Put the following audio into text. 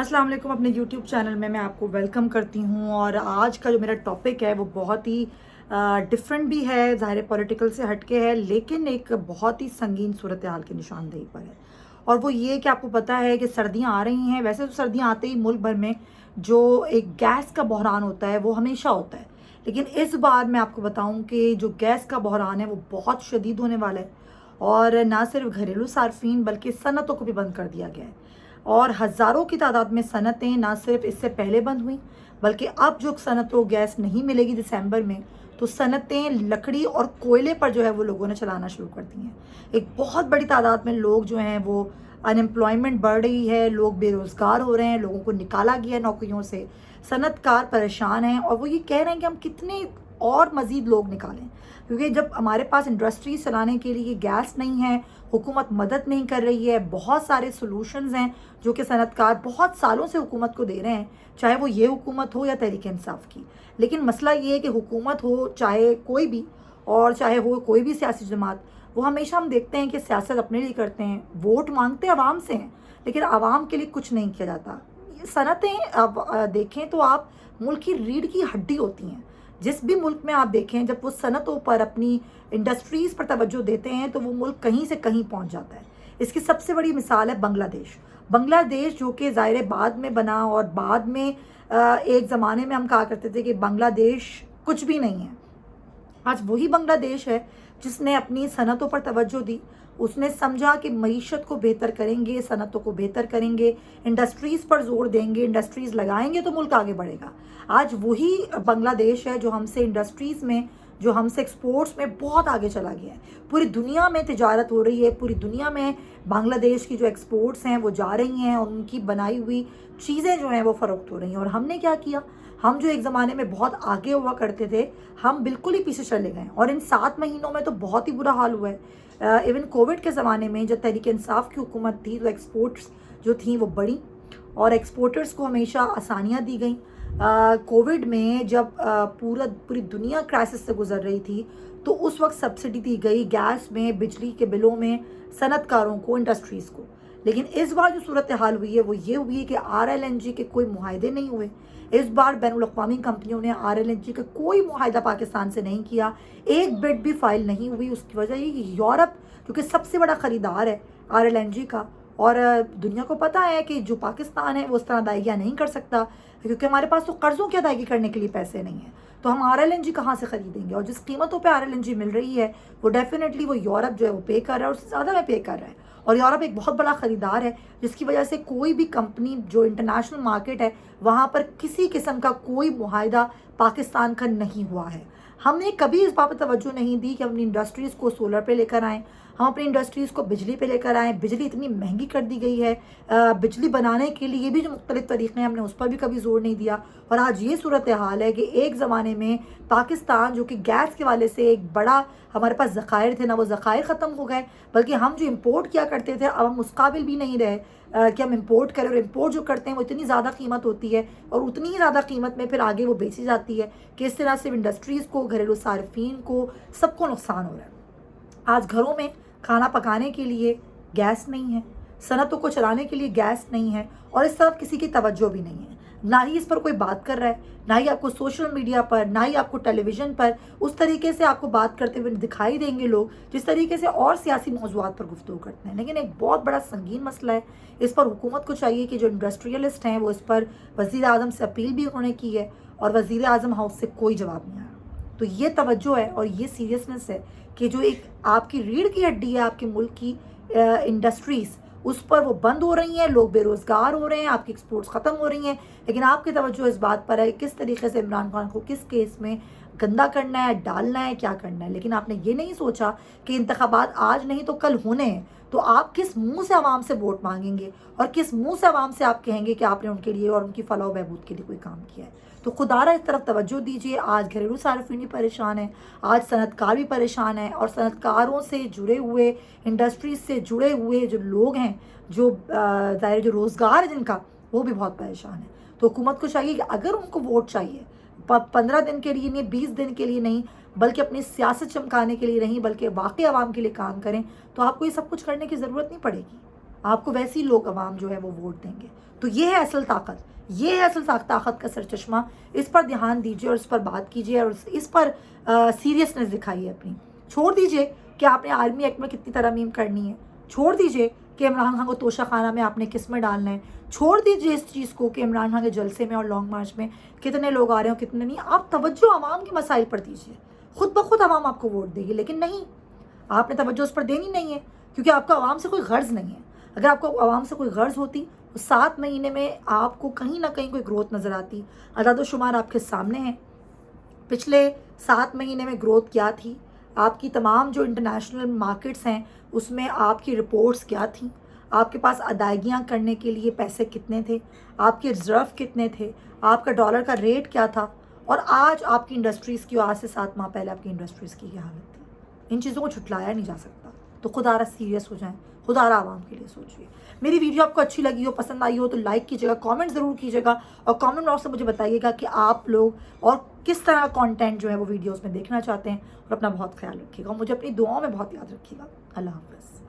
अस्सलाम वालेकुम। अपने यूट्यूब चैनल में मैं आपको वेलकम करती हूँ। और आज का जो मेरा टॉपिक है वो बहुत ही डिफरेंट भी है, ज़ाहिर पॉलिटिकल से हटके है, लेकिन एक बहुत ही संगीन सूरत हाल की निशानदेही पर है। और वो ये कि आपको पता है कि सर्दियाँ आ रही हैं। वैसे तो सर्दियाँ आते ही मुल्क भर में जो एक गैस का बहरान होता है वो हमेशा होता है, लेकिन इस बार मैं आपको बताऊं कि जो गैस का बहरान है वो बहुत शदीद होने वाला है। और ना सिर्फ घरेलू सार्फिन बल्कि सनतों को भी बंद कर दिया गया है। और हज़ारों की तादाद में सनतें ना सिर्फ इससे पहले बंद हुई, बल्कि अब जो सनतों गैस नहीं मिलेगी दिसंबर में, तो सनतें लकड़ी और कोयले पर जो है वो लोगों ने चलाना शुरू कर दी हैं। एक बहुत बड़ी तादाद में लोग जो हैं वो अनएम्प्लॉयमेंट बढ़ रही है, लोग बेरोज़गार हो रहे हैं, लोगों को निकाला गया है नौकरियों से। सनतकार परेशान हैं और वो ये कह रहे हैं कि हम कितने और मज़ीद लोग निकालें, क्योंकि जब हमारे पास इंडस्ट्रीज चलाने के लिए गैस नहीं है, हुकूमत मदद नहीं कर रही है। बहुत सारे सॉल्यूशंस हैं जो कि सनतकार बहुत सालों से हुकूमत को दे रहे हैं, चाहे वो ये हुकूमत हो या तहरीक इंसाफ की। लेकिन मसला ये है कि हुकूमत हो चाहे कोई भी, और चाहे हो कोई भी सियासी जमात, वो हमेशा हम देखते हैं कि सियासत अपने लिए करते हैं, वोट मांगते आवाम से हैं, लेकिन आवाम के लिए कुछ नहीं किया जाता। ये सनतें अब देखें तो आप, मुल्क की रीढ़ की हड्डी होती हैं। जिस भी मुल्क में आप देखें, जब वो सनतों पर, अपनी इंडस्ट्रीज़ पर तवज्जो देते हैं तो वो मुल्क कहीं से कहीं पहुंच जाता है। इसकी सबसे बड़ी मिसाल है बांग्लादेश। बांग्लादेश जो कि ज़ाहिर बाद में बना, और बाद में एक ज़माने में हम कहा करते थे कि बांग्लादेश कुछ भी नहीं है। आज वही बांग्लादेश है जिसने अपनी सनतों पर तवज्जो दी। उसने समझा कि मईशत को बेहतर करेंगे, सनतों को बेहतर करेंगे, इंडस्ट्रीज़ पर जोर देंगे, इंडस्ट्रीज़ लगाएंगे तो मुल्क आगे बढ़ेगा। आज वही बांग्लादेश है जो हमसे इंडस्ट्रीज़ में, जो हमसे एक्सपोर्ट्स में बहुत आगे चला गया है। पूरी दुनिया में तिजारत हो रही है, पूरी दुनिया में बांग्लादेश की जो एक्सपोर्ट्स हैं वो जा रही हैं, और उनकी बनाई हुई चीज़ें जो हैं वो फ़रोख्त हो रही हैं। और हमने क्या किया, हम जो एक ज़माने में बहुत आगे हुआ करते थे, हम बिल्कुल ही पीछे चले गए। और इन 7 महीनों में तो बहुत ही बुरा हाल हुआ है। इवन कोविड के ज़माने में जब तहरीक इंसाफ की हुकूमत थी तो एक्सपोर्ट्स जो थी वो बढ़ी, और एक्सपोर्टर्स को हमेशा आसानियाँ दी गई। कोविड में जब पूरी दुनिया क्राइसिस से गुजर रही थी, तो उस वक्त सब्सिडी दी गई गैस में, बिजली के बिलों में, सनतकारों को, इंडस्ट्रीज़ को। लेकिन इस बार जो सूरत हाल हुई है वो ये हुई है कि RLNG के कोई मुआहदे नहीं हुए। इस बार बैनुल अक़वामी कंपनियों ने RLNG का कोई मुआहदा पाकिस्तान से नहीं किया, एक बिड भी फाइल नहीं हुई। उसकी वजह ये कि यूरोप, क्योंकि सबसे बड़ा ख़रीदार है RLNG का, और दुनिया को पता है कि जो पाकिस्तान है वो उस तरह अदायगियाँ नहीं कर सकता, क्योंकि हमारे पास तो कर्ज़ों की अदायगी करने के लिए पैसे नहीं हैं। तो हम RLNG कहाँ से ख़रीदेंगे? और जिस कीमतों पे RLNG मिल रही है वो डेफिनेटली वो यूरोप जो है वो पे कर रहा है, और उससे ज़्यादा में पे कर रहा है। और यूरोप एक बहुत बड़ा ख़रीदार है, जिसकी वजह से कोई भी कंपनी जो इंटरनेशनल मार्केट है वहाँ पर किसी किस्म का कोई मुआहदा पाकिस्तान का नहीं हुआ है। हमने कभी इस बात पर तवज्जो नहीं दी कि हम अपनी इंडस्ट्रीज़ को सोलर पे लेकर आएँ, हम अपनी इंडस्ट्रीज़ को बिजली पे लेकर आएँ। बिजली इतनी महंगी कर दी गई है, बिजली बनाने के लिए भी जो मुख्तलिफ तरीक़े हैं हमने उस पर भी कभी ज़ोर नहीं दिया। और आज ये सूरत हाल है कि एक ज़माने में पाकिस्तान जो कि गैस के वाले से एक बड़ा हमारे पास ज़खायर थे ना, वो ज़खायर ख़त्म हो गए, बल्कि हम जो इम्पोर्ट किया करते थे अब हम उस काबिल भी नहीं रहे कि हम इम्पोर्ट करें। और इम्पोर्ट जो करते हैं वो इतनी ज़्यादा कीमत होती है, और उतनी ही ज़्यादा कीमत में फिर आगे वो बेची जाती है, कि इस तरह से इंडस्ट्रीज़ को, घरेलू सार्फिन को, सबको नुकसान हो रहा है। आज घरों में खाना पकाने के लिए गैस नहीं है, सनतों को चलाने के लिए गैस नहीं है, और इस तरफ किसी की तवज्जो भी नहीं है। ना ही इस पर कोई बात कर रहा है, ना ही आपको सोशल मीडिया पर, ना ही आपको टेलीविज़न पर उस तरीके से आपको बात करते हुए दिखाई देंगे लोग जिस तरीके से और सियासी मौज़ूआत पर गुफ्तगू करते हैं। लेकिन एक बहुत बड़ा संगीन मसला है, इस पर हुकूमत को चाहिए कि जो इंडस्ट्रियलिस्ट हैं वो इस पर वज़ीर आज़म से अपील भी उन्होंने की है, और वज़ीर आज़म हाउस से कोई जवाब नहीं आया। तो ये तवज्जो है और ये सीरियसनेस है कि जो एक आपकी रीढ़ की हड्डी है आपके मुल्क की इंडस्ट्रीज़, उस पर वो बंद हो रही हैं, लोग बेरोज़गार हो रहे हैं, आपकी एक्सपोर्ट्स ख़त्म हो रही हैं। लेकिन आपकी तवज्जो इस बात पर है किस तरीके से इमरान खान को किस केस में गंदा करना है, डालना है, क्या करना है। लेकिन आपने ये नहीं सोचा कि इंतखाबात आज नहीं तो कल होने हैं, तो आप किस मुंह से आवाम से वोट मांगेंगे, और किस मुंह से आवाम से आप कहेंगे कि आपने उनके लिए और उनकी फलाह बहबूद के लिए कोई काम किया है। तो खुदारा इस तरफ तवज्जो दीजिए। आज घरेलू सार्फिन भी परेशान है, आज सनतकार भी परेशान है, और सनतकारों से जुड़े हुए, इंडस्ट्रीज से जुड़े हुए जो लोग हैं, जो ज़ाहिर जो रोज़गार है जिनका, वो भी बहुत परेशान है। तो हुकूमत को चाहिए कि अगर उनको वोट चाहिए 15 दिन के लिए नहीं, 20 दिन के लिए नहीं, बल्कि अपनी सियासत चमकाने के लिए नहीं, बल्कि वाकई आवाम के लिए काम करें, तो आपको ये सब कुछ करने की ज़रूरत नहीं पड़ेगी। आपको वैसे ही लोग, आवाम जो है वो वोट देंगे। تو یہ ہے اصل طاقت، یہ ہے اصل طاقت کا سرچشمہ. اس پر دھیان دیجیے اور اس پر بات کیجیے اور اس پر سیریسنس دکھائیے اپنی. چھوڑ دیجیے کہ آپ نے آرمی ایکٹ میں کتنی ترامیم کرنی ہے. چھوڑ دیجیے کہ عمران خان کو توشہ خانہ میں آپ نے کس میں ڈالنا ہے. چھوڑ دیجیے اس چیز کو کہ عمران خان کے جلسے میں اور لانگ مارچ میں کتنے لوگ آ رہے ہیں کتنے نہیں. آپ توجہ عوام کے مسائل پر دیجیے. خود بخود عوام آپ کو ووٹ دے گی، لیکن نہیں، آپ نے توجہ اس پر دینی نہیں ہے کیونکہ آپ کا عوام سے کوئی غرض نہیں ہے. اگر آپ کو عوام سے کوئی غرض ہوتی تو 7 مہینے میں آپ کو کہیں نہ کہیں کوئی گروتھ نظر آتی. اعداد و شمار آپ کے سامنے ہیں. پچھلے 7 مہینے میں گروتھ کیا تھی، آپ کی تمام جو انٹرنیشنل مارکیٹس ہیں اس میں آپ کی رپورٹس کیا تھیں، آپ کے پاس ادائیگیاں کرنے کے لیے پیسے کتنے تھے، آپ کے ریزرو کتنے تھے، آپ کا ڈالر کا ریٹ کیا تھا، اور آج آپ کی انڈسٹریز کی، آج سے 7 ماہ پہلے آپ کی انڈسٹریز کی کیا حالت تھی. ان چیزوں کو چھٹلایا نہیں جا سکتا. تو خدا را سیریس ہو جائیں، خدا را عوام کے لیے سوچیے. میری ویڈیو آپ کو اچھی لگی ہو، پسند آئی ہو تو لائک کیجیے گا، کامنٹ ضرور کیجیے گا، اور کامنٹ باکس میں مجھے بتائیے گا کہ آپ لوگ اور کس طرح کانٹینٹ جو ہے وہ ویڈیوز میں دیکھنا چاہتے ہیں. اور اپنا بہت خیال رکھیے گا، مجھے اپنی دعاؤں میں بہت یاد رکھیے گا. اللہ حافظ.